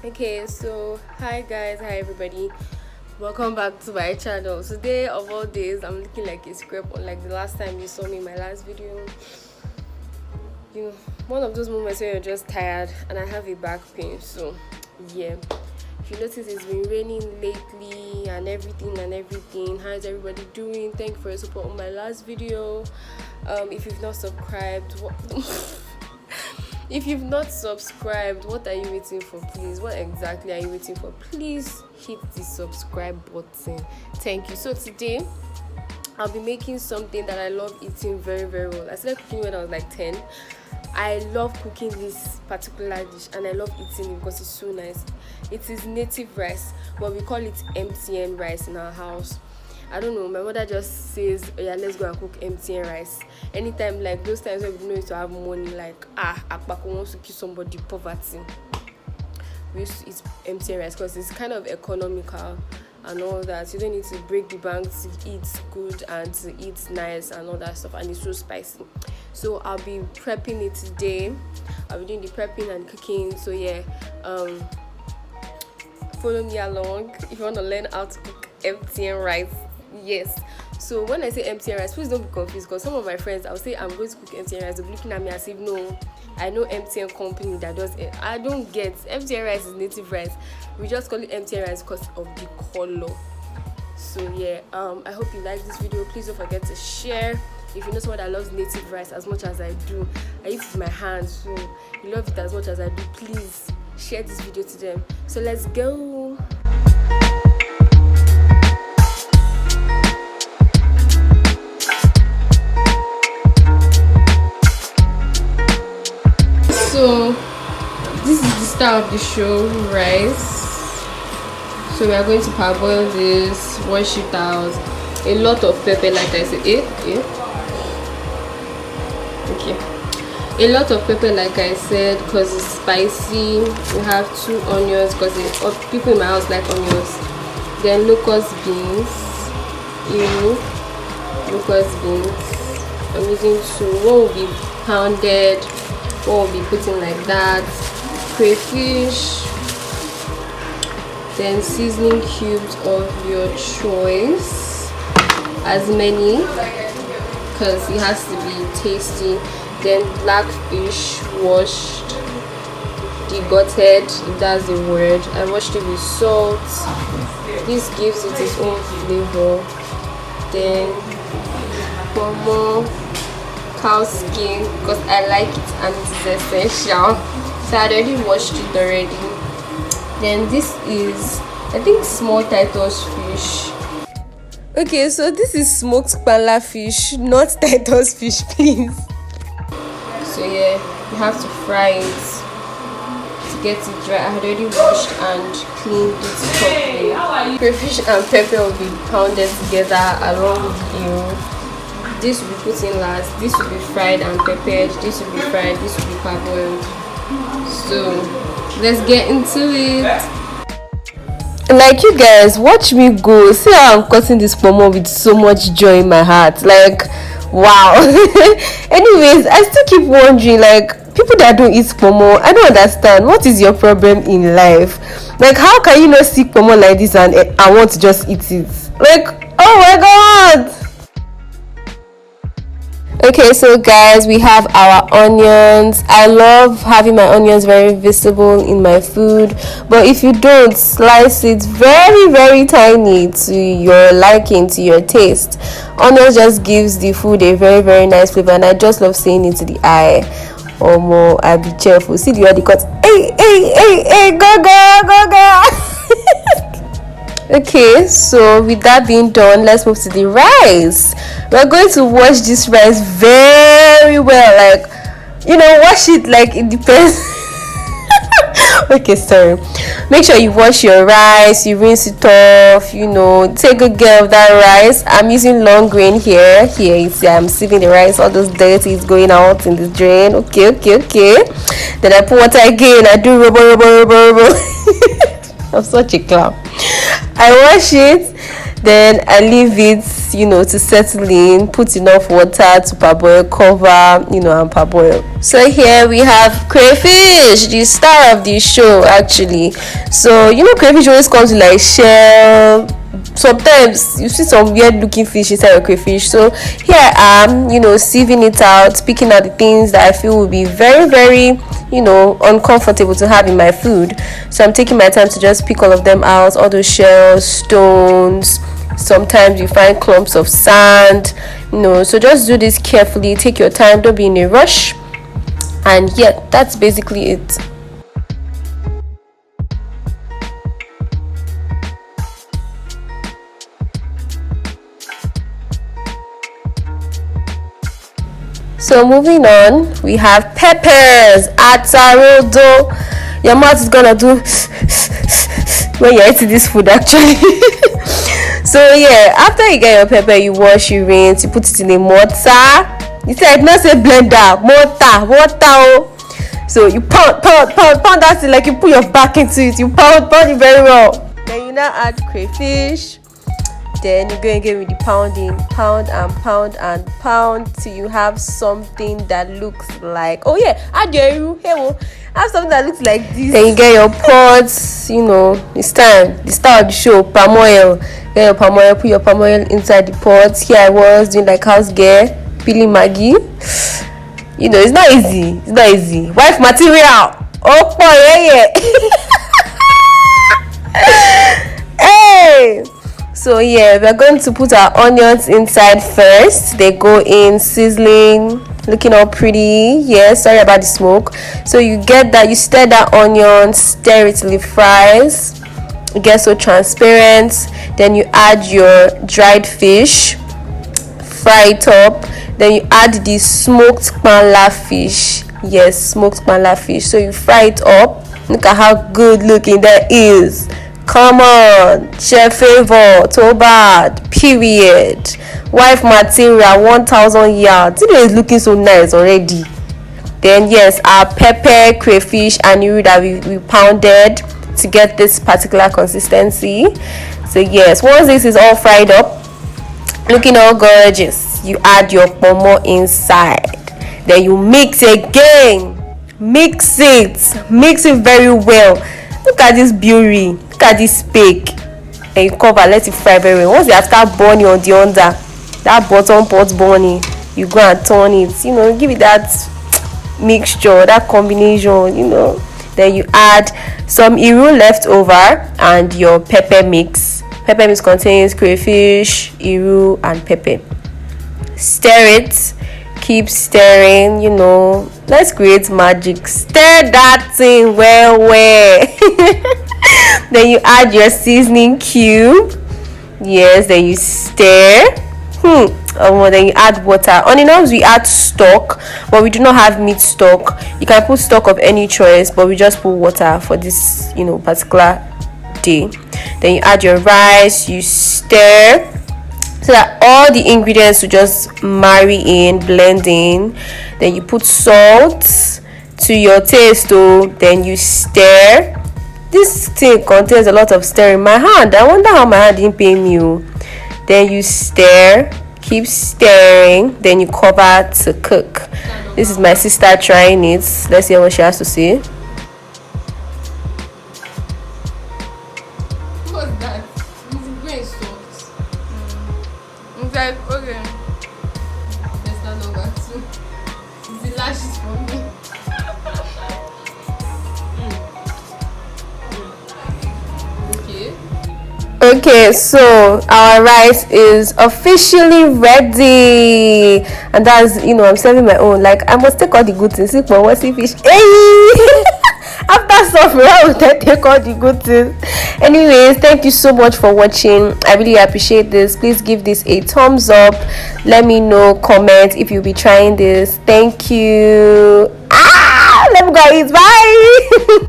Okay, so hi guys, hi everybody, welcome back to my channel. Today of all days, I'm looking like a scrap, unlike the last time you saw me in my last video. You know, one of those moments where you're just tired and I have a back pain. So yeah, if you notice, it's been raining lately and everything. How is everybody doing? Thank you for your support on my last video. If you've not subscribed, if you've not subscribed, what are you waiting for? Please, what exactly are you waiting for? Please hit the subscribe button. Thank you. So today I'll be making something that I love eating very well. I started cooking when I was like 10. I love cooking this particular dish and I love eating it because it's so nice. It is native rice, but we call it MTN rice in our house. I don't know, my mother just says, oh yeah, let's go and cook MTN rice. Anytime, like those times when we know to have money, like Akbako wants to kill somebody, poverty, we used to eat MTN rice because it's kind of economical and all that. You don't need to break the bank to eat good and to eat nice and all that stuff, and it's so spicy. So I'll be prepping it today. I'll be doing the prepping and cooking. So yeah, follow me along if you want to learn how to cook MTN rice. Yes. So when I say MTN rice, please don't be confused, because some of my friends, I'll say I'm going to cook MTN rice, they'll be looking at me as if no, I know MTN company that does it. I don't get. MTN rice is native rice. We just call it MTN rice because of the color. So yeah, I hope you like this video. Please don't forget to share. If you know someone that loves native rice as much as I do, I eat it with my hands, so you love it as much as I do, please share this video to them. So let's go. So this is the start of the show, rice. So we are going to parboil this, wash it out. A lot of pepper, like I said. Okay. A lot of pepper, like I said, because it's spicy. We have 2 onions because people in my house like onions. Then locust beans. Locust beans. I'm using 2. One will be pounded. One will be put in like that. Crayfish. Then seasoning cubes of your choice, as many, because it has to be tasty. Then black fish, washed, degutted, if that's the word. I washed it with salt. This gives it its own flavor. Then pomo, cow skin, because I like it and it is essential. So I already washed it already. Then this is, I think, small Titus fish. Okay, so this is smoked kpala fish, not Titus fish, please. So yeah, you have to fry it to get it dry. I had already washed and cleaned it properly. Crayfish and pepper will be pounded together along with you. This will be put in last. This will be fried and peppered. This will be fried. This will be parboiled. So let's get into it. Like, you guys, watch me go. See how I'm cutting this pomo with so much joy in my heart. Like, wow. Anyways, I still keep wondering, like, people that don't eat pomo, I don't understand. What is your problem in life? Like, how can you not see pomo like this and I want to just eat it? Like, oh my god. Okay, so guys, we have our onions. I love having my onions very visible in my food, but if you don't, slice it very tiny to your liking, to your taste. Onions just gives the food a very nice flavor, and I just love seeing it to the eye. More, I be careful. See the way they cut. Hey, go. Okay, so with that being done, let's move to the rice. We're going to wash this rice very well, like, wash it like it depends. Okay, sorry. Make sure you wash your rice, you rinse it off, take good care of that rice. I'm using long grain here. You see I'm sieving the rice, all those dirty is going out in the drain. Okay. Then I put water again, I do rubber. I'm such a clown. I wash it, Then I leave it, to settle in, put enough water to parboil, cover, and parboil. So here we have crayfish, the star of the show actually. So crayfish always comes with like shell. Sometimes you see some weird looking fish inside your crayfish. So here I am, sieving it out, picking out the things that I feel will be very, very, uncomfortable to have in my food. So I'm taking my time to just pick all of them out, all those shells, stones. Sometimes you find clumps of sand, so just do this carefully, take your time, don't be in a rush. And yeah, that's basically it. So moving on, we have peppers. Atarodo. Your mouth is gonna do when you're eating this food actually. So yeah, after you get your pepper, you wash, you rinse, you put it in a mortar. You said not say blender, mortar. Oh. So you pound that thing like you put your back into it. You pound it very well. Then you now add crayfish. Then you go again with the pounding, pound till you have something that looks like, oh yeah, add your have something that looks like this. Then you get your pots, it's time, the star of the show, palm oil. Get your palm oil, put your palm oil inside the pot. Here I was doing like house girl, peeling Maggie. It's not easy. Wife material. Oh boy, yeah. Hey. So yeah, we're going to put our onions inside first. They go in sizzling, looking all pretty. Yeah, sorry about the smoke. So you get that, you stir that onion, stir it till it fries. It gets so transparent. Then you add your dried fish, fry it up. Then you add the smoked kpala fish. Yes, smoked kpala fish. So you fry it up. Look at how good looking that is. Come on, chef favor, too bad, period. Wife material, 1,000 yards. It's looking so nice already. Then yes, our pepper, crayfish, and iru that we pounded to get this particular consistency. So yes, once this is all fried up, looking all gorgeous, you add your pomo inside. Then you mix again. Mix it very well. Look at this beauty. Look at this bake. And you cover, let it fry very well. Once you start burning on the under, that bottom pot burning, you go and turn it. Give it that mixture, that combination. Then you add some iru left over and your pepper mix. Pepper mix contains crayfish, iru, and pepper. Stir it. Keep stirring. Let's create magic. Stir that thing well. Then you add your seasoning cube. Yes, then you stir. Then you add water. On the knobs we add stock, but we do not have meat stock. You can put stock of any choice, but we just put water for this particular day. Then you add your rice, you stir so that all the ingredients will just marry in, blend in. Then you put salt to your taste. Then you stir. This thing contains a lot of stirring. My hand, I wonder how my hand didn't pay me. Then you stir, keep stirring, then you cover to cook. This is my sister trying it. Let's hear what she has to say. What's that? It's grain salt. It's like, okay. There's not longer too. It's the lashes for me. Okay, so our rice is officially ready, and that's I'm serving my own. Like, I must take all the good things. But what's the fish? Hey! After suffering, I will take all the good things. Anyways, thank you so much for watching. I really appreciate this. Please give this a thumbs up. Let me know, comment if you'll be trying this. Thank you. Let me go eat. Bye.